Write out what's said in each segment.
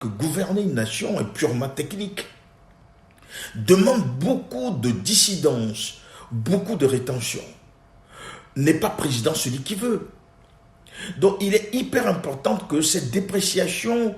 que gouverner une nation est purement technique, demande beaucoup de dissidence, beaucoup de rétention. N'est pas président celui qui veut. Donc il est hyper important que cette dépréciation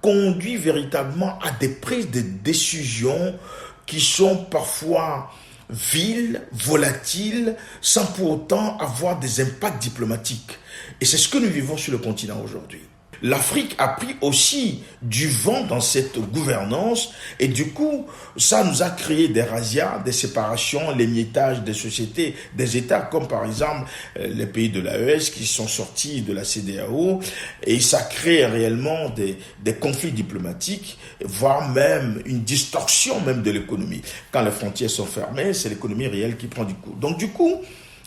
conduit véritablement à des prises de décisions qui sont parfois viles, volatiles, sans pour autant avoir des impacts diplomatiques. Et c'est ce que nous vivons sur le continent aujourd'hui. L'Afrique a pris aussi du vent dans cette gouvernance et du coup, ça nous a créé des razzias, des séparations, l'émiettage des sociétés, des États comme par exemple les pays de l'AES qui sont sortis de la CEDEAO et ça crée réellement des conflits diplomatiques, voire même une distorsion même de l'économie. Quand les frontières sont fermées, c'est l'économie réelle qui prend du coup. Donc du coup,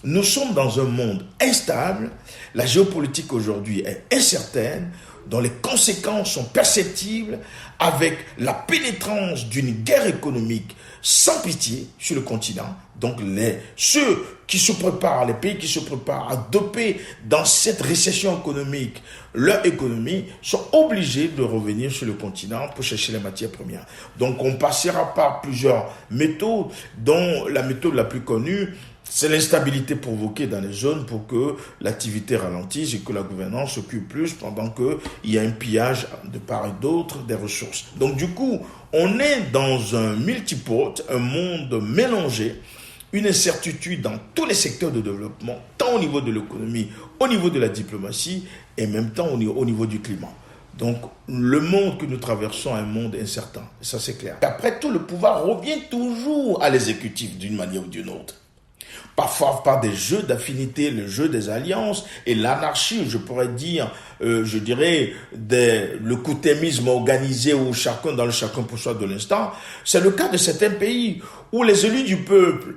nous sommes dans un monde instable, la géopolitique aujourd'hui est incertaine, dont les conséquences sont perceptibles avec la pénétrance d'une guerre économique sans pitié sur le continent. Donc ceux qui se préparent, les pays qui se préparent à doper dans cette récession économique leur économie sont obligés de revenir sur le continent pour chercher les matières premières. Donc on passera par plusieurs méthodes, dont la méthode la plus connue, c'est l'instabilité provoquée dans les zones pour que l'activité ralentisse et que la gouvernance s'occupe plus pendant qu'il y a un pillage de part et d'autre des ressources. Donc du coup, on est dans un multipôle, un monde mélangé, une incertitude dans tous les secteurs de développement, tant au niveau de l'économie, au niveau de la diplomatie et en même temps au niveau du climat. Donc, le monde que nous traversons est un monde incertain, ça c'est clair. Après tout, le pouvoir revient toujours à l'exécutif d'une manière ou d'une autre. Parfois par des jeux d'affinité, le jeu des alliances et l'anarchie, je pourrais dire, le coutémisme organisé où chacun dans le chacun pour soi de l'instant. C'est le cas de certains pays où les élus du peuple,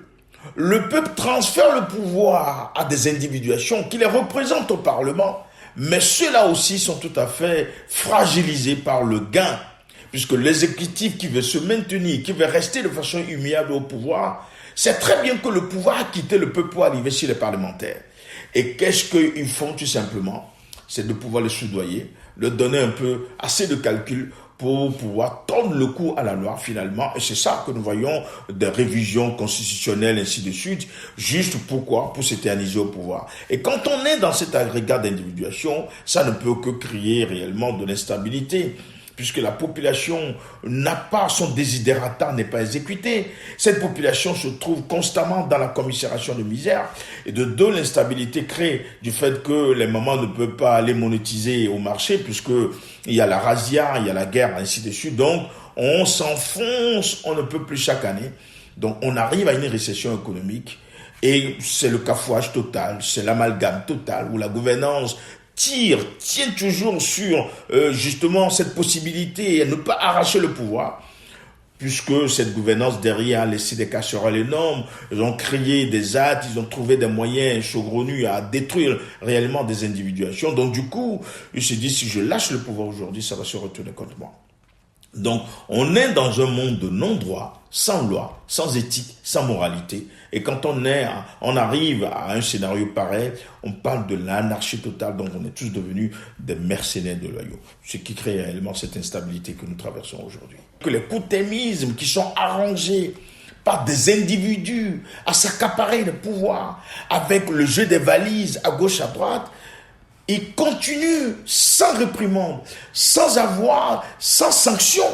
le peuple transfère le pouvoir à des individuations qui les représentent au Parlement, mais ceux-là aussi sont tout à fait fragilisés par le gain, puisque l'exécutif qui veut se maintenir, qui veut rester de façon immuable au pouvoir, c'est très bien que le pouvoir a quitté le peuple pour arriver sur les parlementaires. Et qu'est-ce qu'ils font tout simplement? C'est de pouvoir les soudoyer, leur donner un peu assez de calcul pour pouvoir tordre le cou à la loi finalement. Et c'est ça que nous voyons des révisions constitutionnelles ainsi de suite. Juste pourquoi? Pour s'éterniser au pouvoir. Et quand on est dans cet agrégat d'individuation, ça ne peut que créer réellement de l'instabilité, puisque la population n'a pas, son désidérata n'est pas exécuté. Cette population se trouve constamment dans la commisération de misère et de l'instabilité crée du fait que les mamans ne peuvent pas aller monétiser au marché puisque il y a la razzia, il y a la guerre, ainsi de suite. Donc, on s'enfonce, on ne peut plus chaque année. Donc, on arrive à une récession économique et c'est le cafouage total, c'est l'amalgame total où la gouvernance tient toujours sur justement cette possibilité à ne pas arracher le pouvoir, puisque cette gouvernance derrière a laissé des casseroles énormes, ils ont créé des actes, ils ont trouvé des moyens saugrenus à détruire réellement des individuations. Donc du coup, ils se disent, si je lâche le pouvoir aujourd'hui, ça va se retourner contre moi. Donc, on est dans un monde de non-droit, sans loi, sans éthique, sans moralité. Et quand on arrive à un scénario pareil, on parle de l'anarchie totale, donc on est tous devenus des mercenaires de loyaux. Ce qui crée réellement cette instabilité que nous traversons aujourd'hui. Que les coutémismes qui sont arrangés par des individus à s'accaparer le pouvoir, avec le jeu des valises à gauche, à droite, il continue sans réprimande, sans sanction.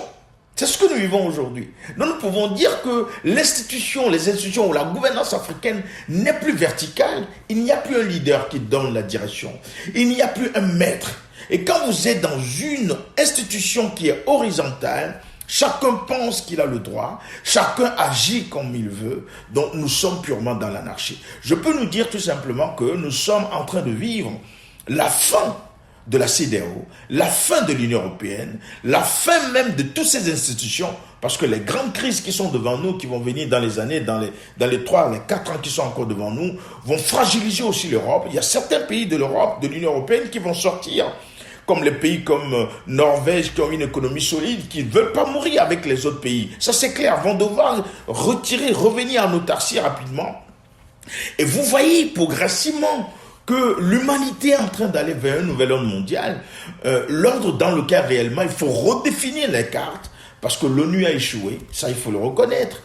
C'est ce que nous vivons aujourd'hui. Nous pouvons dire que les institutions ou la gouvernance africaine n'est plus verticale. Il n'y a plus un leader qui donne la direction. Il n'y a plus un maître. Et quand vous êtes dans une institution qui est horizontale, chacun pense qu'il a le droit, chacun agit comme il veut, donc nous sommes purement dans l'anarchie. Je peux nous dire tout simplement que nous sommes en train de vivre la fin de la CEDEAO, la fin de l'Union européenne, la fin même de toutes ces institutions, parce que les grandes crises qui sont devant nous, qui vont venir dans les années, dans les 3, les 4 ans qui sont encore devant nous, vont fragiliser aussi l'Europe. Il y a certains pays de l'Europe, de l'Union européenne qui vont sortir, comme les pays comme Norvège, qui ont une économie solide, qui ne veulent pas mourir avec les autres pays. Ça c'est clair, vont devoir revenir en autarcie rapidement. Et vous voyez progressivement que l'humanité est en train d'aller vers un nouvel ordre mondial, l'ordre dans lequel réellement il faut redéfinir les cartes, parce que l'ONU a échoué, ça il faut le reconnaître.